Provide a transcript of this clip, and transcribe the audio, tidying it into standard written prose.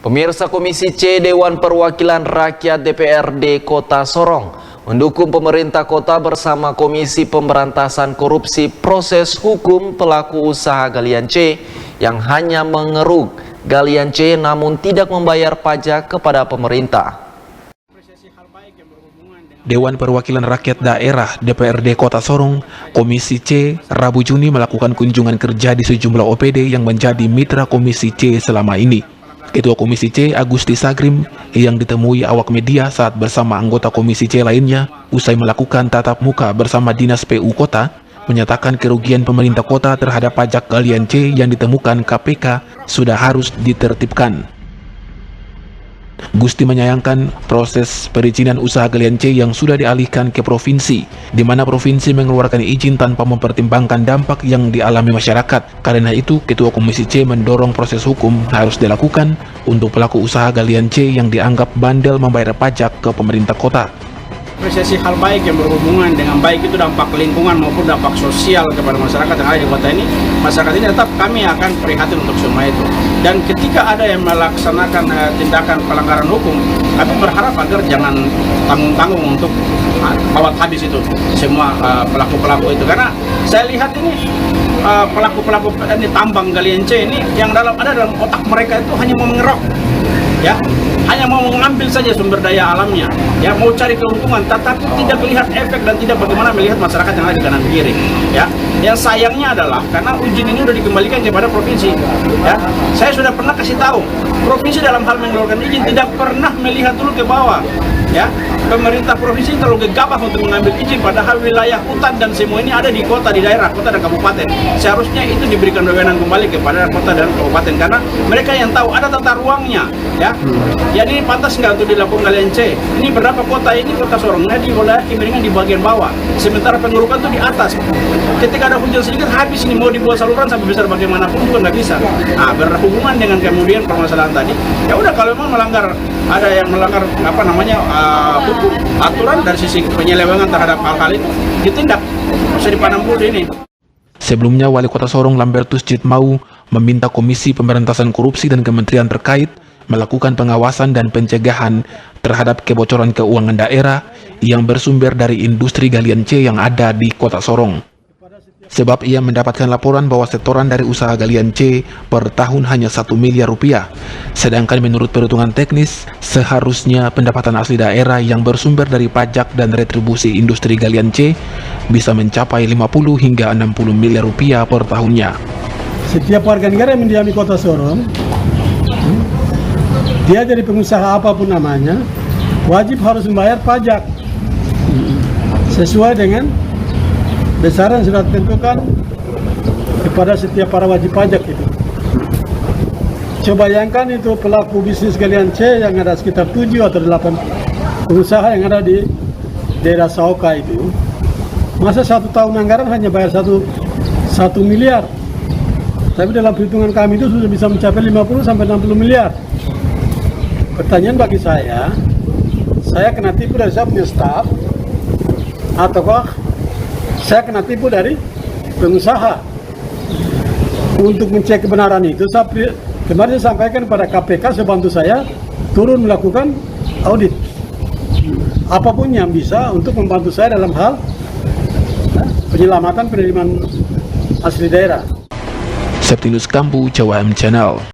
Pemirsa, Komisi C Dewan Perwakilan Rakyat DPRD Kota Sorong mendukung pemerintah kota bersama Komisi Pemberantasan Korupsi proses hukum pelaku usaha galian C yang hanya mengeruk galian C namun tidak membayar pajak kepada pemerintah. Dewan Perwakilan Rakyat Daerah DPRD Kota Sorong, Komisi C, Rabu Juni melakukan kunjungan kerja di sejumlah OPD yang menjadi mitra Komisi C selama ini. Ketua Komisi C, Agusti Sagrim, yang ditemui awak media saat bersama anggota Komisi C lainnya, usai melakukan tatap muka bersama Dinas PU Kota, menyatakan kerugian pemerintah kota terhadap pajak galian C yang ditemukan KPK sudah harus ditertibkan. Gusti menyayangkan proses perizinan usaha galian C yang sudah dialihkan ke provinsi, di mana provinsi mengeluarkan izin tanpa mempertimbangkan dampak yang dialami masyarakat. Karena itu, Ketua Komisi C mendorong proses hukum harus dilakukan untuk pelaku usaha galian C yang dianggap bandel membayar pajak ke pemerintah kota. Apresiasi hal baik yang berhubungan dengan baik itu dampak lingkungan maupun dampak sosial kepada masyarakat yang ada di kota ini, masyarakat ini tetap kami akan prihatin untuk semua itu. Dan ketika ada yang melaksanakan tindakan pelanggaran hukum, kami berharap agar jangan tanggung-tanggung untuk bawat habis itu semua pelaku-pelaku itu. Karena saya lihat ini pelaku-pelaku ini tambang galian C ini yang ada dalam otak mereka itu hanya mau mengerok, ya, hanya mau mengambil saja sumber daya alamnya, ya, mau cari keuntungan, tetapi tidak melihat efek dan tidak bagaimana melihat masyarakat yang ada di kanan kiri, ya. Yang sayangnya adalah karena izin ini sudah dikembalikan kepada provinsi, ya. Saya sudah pernah kasih tahu, provinsi dalam hal mengeluarkan izin tidak pernah melihat dulu ke bawah, ya. Pemerintah provinsi terlalu gegabah untuk mengambil izin, padahal wilayah hutan dan semua ini ada di kota, di daerah, kota dan kabupaten. Seharusnya itu diberikan wewenang kembali kepada kota dan kabupaten, karena mereka yang tahu ada tata ruangnya, ya. Ya, ini pantas nggak untuk dilakukan galian C? Ini berapa kota ini, Kota Sorongnya di wilayah Kimeringan di bagian bawah, sementara pengurukan itu di atas. Ketika ada hujan sedikit habis ini, mau dibuat saluran sampai besar bagaimanapun juga nggak bisa. Nah, berhubungan dengan kemudian permasalahan tadi, ya udah, kalau memang melanggar, ada yang melanggar hukum, aturan dari sisi penyelewengan terhadap hal-hal itu, ditindak, usah dipandang bulu ini. Sebelumnya, Wali Kota Sorong Lambertus Jitmau meminta Komisi Pemberantasan Korupsi dan kementerian terkait melakukan pengawasan dan pencegahan terhadap kebocoran keuangan daerah yang bersumber dari industri galian C yang ada di Kota Sorong. Sebab ia mendapatkan laporan bahwa setoran dari usaha galian C per tahun hanya 1 miliar rupiah. Sedangkan menurut perhitungan teknis, seharusnya pendapatan asli daerah yang bersumber dari pajak dan retribusi industri galian C bisa mencapai 50 hingga 60 miliar rupiah per tahunnya. Setiap warga negara yang mendiami Kota Sorong, dia jadi pengusaha apapun namanya, wajib harus membayar pajak sesuai dengan besaran yang sudah ditentukan kepada setiap para wajib pajak itu. Coba bayangkan itu pelaku bisnis galian C yang ada sekitar 7 atau 8 pengusaha yang ada di daerah Sauka itu. Masa 1 tahun anggaran hanya bayar 1 miliar. Tapi dalam perhitungan kami itu sudah bisa mencapai 50 sampai 60 miliar. Pertanyaan bagi saya kena tipu dari saya punya staf, ataukah saya kena tipu dari pengusaha? Untuk mencek kebenaran itu, kemarin saya sampaikan kepada KPK, saya bantu saya turun melakukan audit. Apapun yang bisa untuk membantu saya dalam hal penyelamatan penerimaan asli daerah. Septinus Kambu, Jawa M Channel.